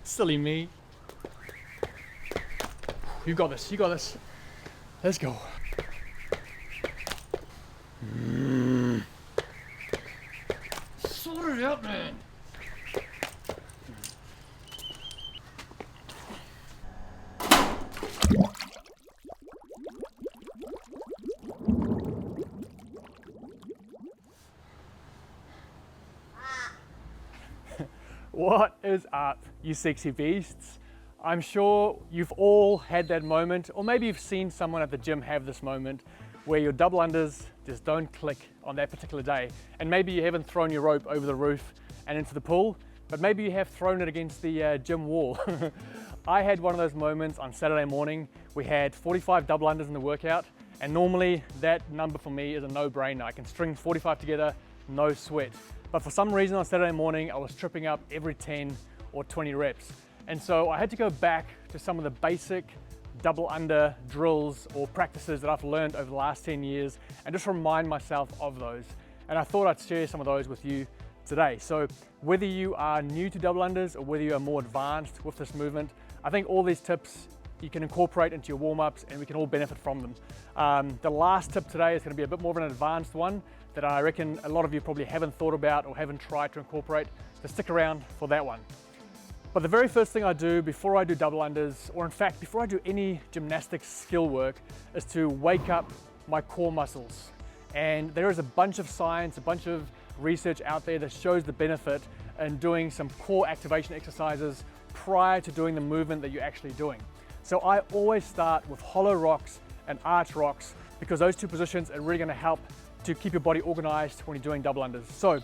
Silly me. You got this, you got this. Let's go. Sort it out, man. What is up, you sexy beasts? I'm sure you've all had that moment, or maybe you've seen someone at the gym have this moment where your double unders just don't click on that particular day. And maybe you haven't thrown your rope over the roof and into the pool, but maybe you have thrown it against the gym wall. I had one of those moments on Saturday morning. We had 45 double unders in the workout, and normally that number for me is a no-brainer. I can string 45 together, no sweat. But for some reason on Saturday morning, I was tripping up every 10 or 20 reps. And so I had to go back to some of the basic double under drills or practices that I've learned over the last 10 years and just remind myself of those. And I thought I'd share some of those with you today. So whether you are new to double unders or whether you are more advanced with this movement, I think all these tips you can incorporate into your warm-ups and we can all benefit from them. The last tip today is going to be a bit more of an advanced one that I reckon a lot of you probably haven't thought about or haven't tried to incorporate, so stick around for that one. But the very first thing I do before I do double unders, or in fact before I do any gymnastics skill work, is to wake up my core muscles. And there is a bunch of science, a bunch of research out there that shows the benefit in doing some core activation exercises prior to doing the movement that you're actually doing. So I always start with hollow rocks and arch rocks because those two positions are really going to help to keep your body organized when you're doing double unders. So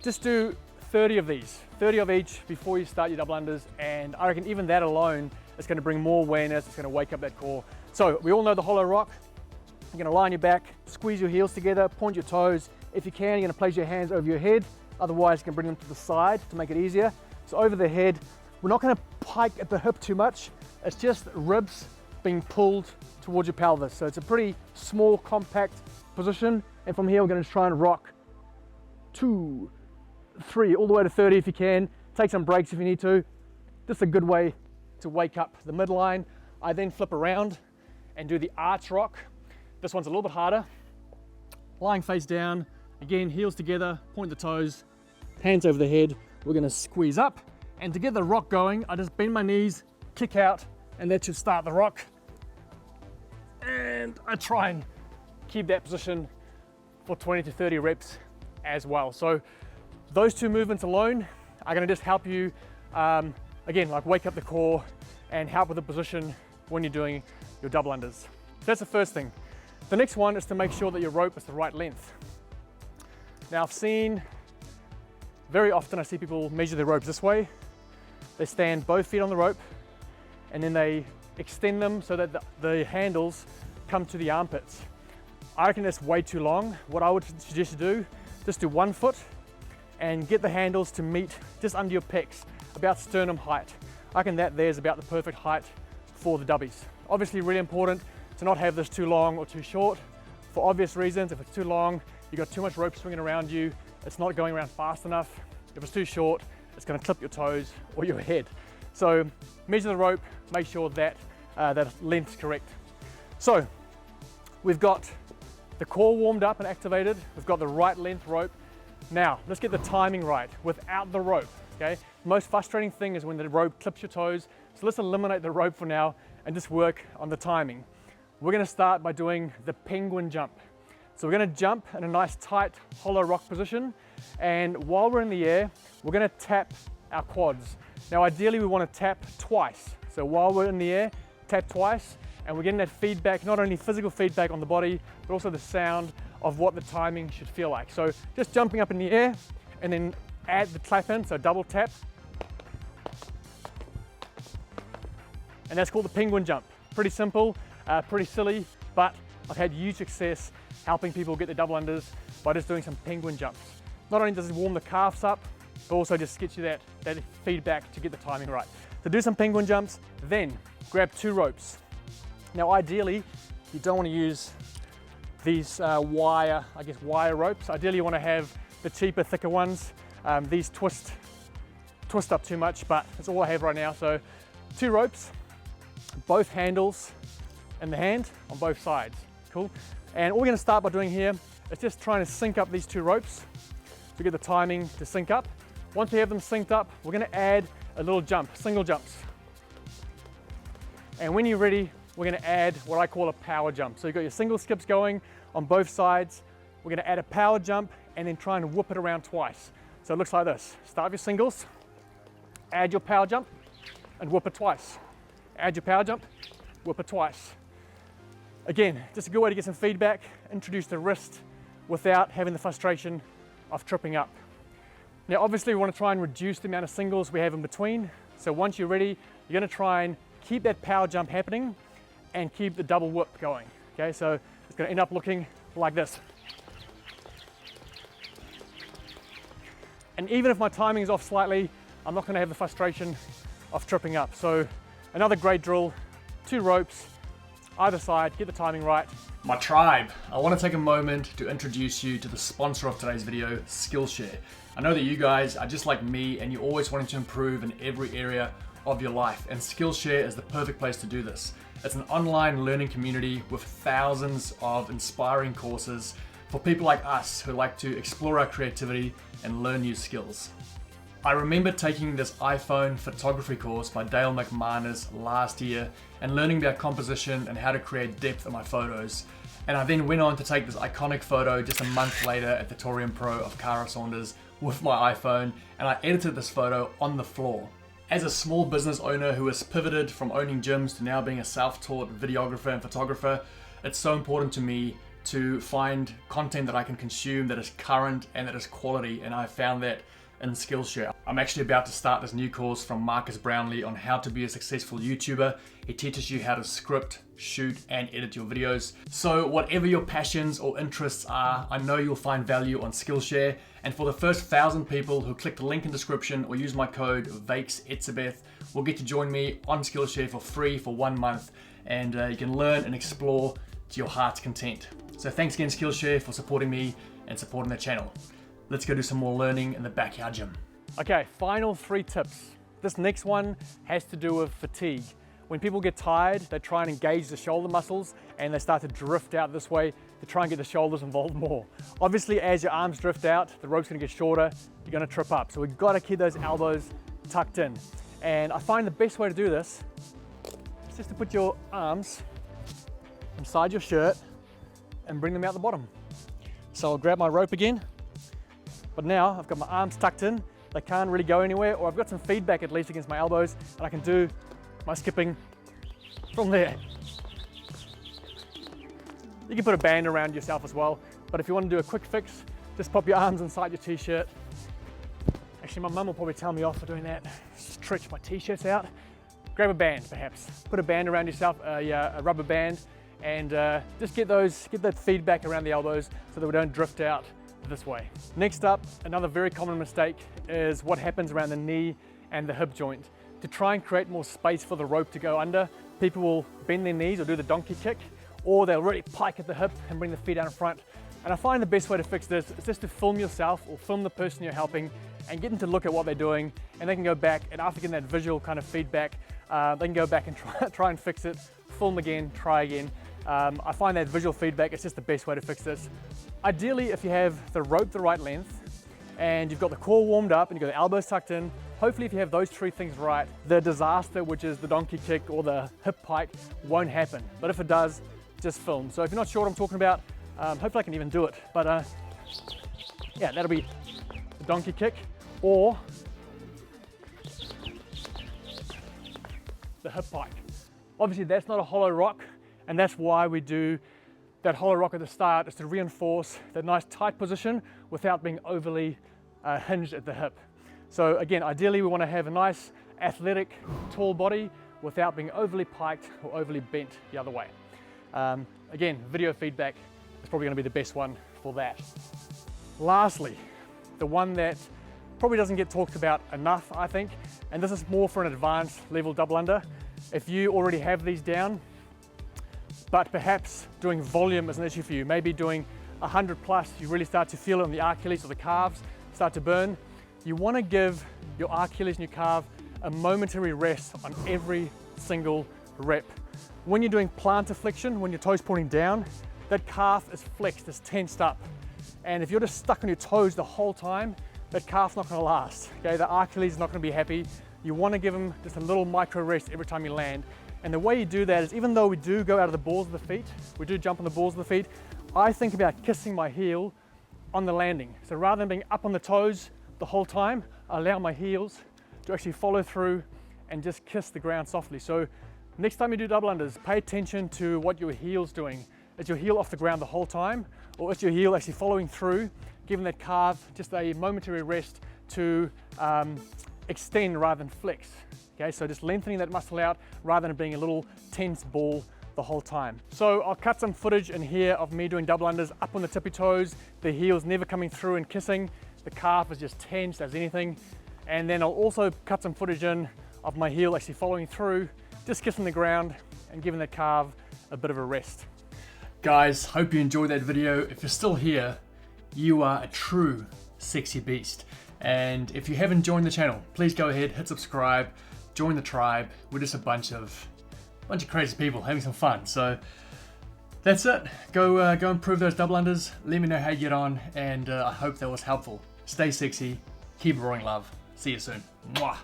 just do 30 of these, 30 of each before you start your double unders, and I reckon even that alone is going to bring more awareness, it's going to wake up that core. So we all know the hollow rock. You're going to lie on your back, squeeze your heels together, point your toes. If you can, you're going to place your hands over your head, otherwise you can bring them to the side to make it easier. So over the head, we're not going to pike at the hip too much, it's just ribs being pulled towards your pelvis. So it's a pretty small, compact position, and from here we're going to try and rock 2, 3, all the way to 30 if you can. Take some breaks if you need to. Just a good way to wake up the midline. I then flip around and do the arch rock. This one's a little bit harder. Lying face down, again, heels together, point the toes, hands over the head. We're going to squeeze up, and to get the rock going, I just bend my knees, kick out, and that should start the rock. And I try and keep that position for 20 to 30 reps as well. So those two movements alone are going to just help you, again, like wake up the core and help with the position when you're doing your double unders. So that's the first thing. The next one is to make sure that your rope is the right length. Now very often I see people measure their ropes this way. They stand both feet on the rope and then they extend them so that the handles come to the armpits. I reckon that's way too long. What I would suggest you do, just do 1 foot and get the handles to meet just under your pecs, about sternum height. I reckon that there's about the perfect height for the dubbies. Obviously really important to not have this too long or too short. For obvious reasons, if it's too long, you've got too much rope swinging around you, it's not going around fast enough. If it's too short, it's gonna clip your toes or your head. So measure the rope, make sure that that length's correct. So we've got the core warmed up and activated, we've got the right length rope. Now, let's get the timing right without the rope, okay? The most frustrating thing is when the rope clips your toes, so let's eliminate the rope for now and just work on the timing. We're gonna start by doing the penguin jump. So we're gonna jump in a nice tight hollow rock position, and while we're in the air, we're gonna tap our quads. Now ideally we wanna tap twice. So while we're in the air, tap twice, and we're getting that feedback, not only physical feedback on the body, but also the sound of what the timing should feel like. So just jumping up in the air and then add the clap in, so double tap. And that's called the penguin jump. Pretty simple, pretty silly, but I've had huge success helping people get the double unders by just doing some penguin jumps. Not only does it warm the calves up, but also just gets you that feedback to get the timing right. So do some penguin jumps, then grab 2 ropes. Now ideally, you don't want to use these wire ropes. Ideally you want to have the cheaper, thicker ones. These twist twist up too much, but that's all I have right now. So 2 ropes, both handles in the hand on both sides. Cool. And all we're going to start by doing here is just trying to sync up these 2 ropes to get the timing to sync up. Once we have them synced up, we're going to add a little jump, single jumps. And when you're ready, we're going to add what I call a power jump. So you've got your single skips going on both sides. We're going to add a power jump and then try and whip it around twice. So it looks like this. Start with your singles, add your power jump and whip it twice. Add your power jump, whip it twice. Again, just a good way to get some feedback, introduce the wrist without having the frustration of tripping up. Now obviously we want to try and reduce the amount of singles we have in between. So once you're ready, you're going to try and keep that power jump happening and keep the double whip going. Okay, so it's going to end up looking like this. And even if my timing is off slightly, I'm not going to have the frustration of tripping up. So another great drill, 2 ropes, either side, get the timing right. My tribe, I want to take a moment to introduce you to the sponsor of today's video, Skillshare. I know that you guys are just like me and you're always wanting to improve in every area of your life, and Skillshare is the perfect place to do this. It's an online learning community with thousands of inspiring courses for people like us who like to explore our creativity and learn new skills. I remember taking this iPhone photography course by Dale McManus last year and learning about composition and how to create depth in my photos. And I then went on to take this iconic photo just a month later at the Torium Pro of Cara Saunders with my iPhone, and I edited this photo on the floor. As a small business owner who has pivoted from owning gyms to now being a self-taught videographer and photographer, it's so important to me to find content that I can consume that is current and that is quality, and I found that in Skillshare. I'm actually about to start this new course from Marcus Brownlee on how to be a successful YouTuber. He teaches you how to script, shoot, and edit your videos. So whatever your passions or interests are, I know you'll find value on Skillshare. And for the first 1,000 people who click the link in the description or use my code Etsebeth, will get to join me on Skillshare for free for 1 month. And you can learn and explore to your heart's content. So thanks again Skillshare for supporting me and supporting the channel. Let's go do some more learning in the backyard gym. Okay, final 3 tips. This next one has to do with fatigue. When people get tired, they try and engage the shoulder muscles and they start to drift out this way to try and get the shoulders involved more. Obviously, as your arms drift out, the rope's gonna get shorter, you're gonna trip up. So we've gotta keep those elbows tucked in. And I find the best way to do this is just to put your arms inside your shirt and bring them out the bottom. So I'll grab my rope again, but now I've got my arms tucked in, they can't really go anywhere, or I've got some feedback at least against my elbows, and I can do my skipping from there. You can put a band around yourself as well, but if you want to do a quick fix, just pop your arms inside your t-shirt. Actually, my mum will probably tell me off for doing that. Stretch my t-shirts out. Grab a band perhaps. Put a band around yourself, a rubber band, and just get that feedback around the elbows so that we don't drift out this way. Next up, another very common mistake is what happens around the knee and the hip joint. To try and create more space for the rope to go under, people will bend their knees or do the donkey kick, or they'll really pike at the hip and bring the feet out in front. And I find the best way to fix this is just to film yourself or film the person you're helping and get them to look at what they're doing, and they can go back, and after getting that visual kind of feedback, they can go back and try and fix it, film again, try again. I find that visual feedback is just the best way to fix this. Ideally, if you have the rope the right length and you've got the core warmed up and you've got the elbows tucked in, hopefully if you have those 3 things right, the disaster, which is the donkey kick or the hip pike, won't happen. But if it does, just film. So if you're not sure what I'm talking about, hopefully I can even do it. But yeah, that'll be the donkey kick or the hip pike. Obviously that's not a hollow rock, and that's why we do that hollow rock at the start, is to reinforce that nice tight position without being overly hinged at the hip. So again, ideally we want to have a nice athletic, tall body without being overly piked or overly bent the other way. Again, video feedback is probably going to be the best one for that. Lastly, the one that probably doesn't get talked about enough, I think, and this is more for an advanced level double under. If you already have these down, but perhaps doing volume is an issue for you, maybe doing 100 plus, you really start to feel it on the Achilles or the calves, start to burn. You want to give your Achilles and your calf a momentary rest on every single rep. When you're doing plantar flexion, when your toes pointing down, that calf is flexed, it's tensed up. And if you're just stuck on your toes the whole time, that calf's not gonna last, okay? The Achilles is not gonna be happy. You wanna give them just a little micro rest every time you land. And the way you do that is, even though we do go out of the balls of the feet, we do jump on the balls of the feet, I think about kissing my heel on the landing. So rather than being up on the toes the whole time, I allow my heels to actually follow through and just kiss the ground softly. So next time you do double unders, pay attention to what your heel's doing. Is your heel off the ground the whole time, or is your heel actually following through, giving that calf just a momentary rest to extend rather than flex? Okay, so just lengthening that muscle out rather than being a little tense ball the whole time. So I'll cut some footage in here of me doing double unders up on the tippy toes, the heel's never coming through and kissing, the calf is just tense as anything. And then I'll also cut some footage in of my heel actually following through, just kissing the ground and giving the calf a bit of a rest. Guys, hope you enjoyed that video. If you're still here, you are a true sexy beast. And if you haven't joined the channel, please go ahead, hit subscribe, join the tribe. We're just a bunch of crazy people having some fun. So that's it. Go improve those double unders. Let me know how you get on, and I hope that was helpful. Stay sexy, keep roaring love. See you soon. Mwah.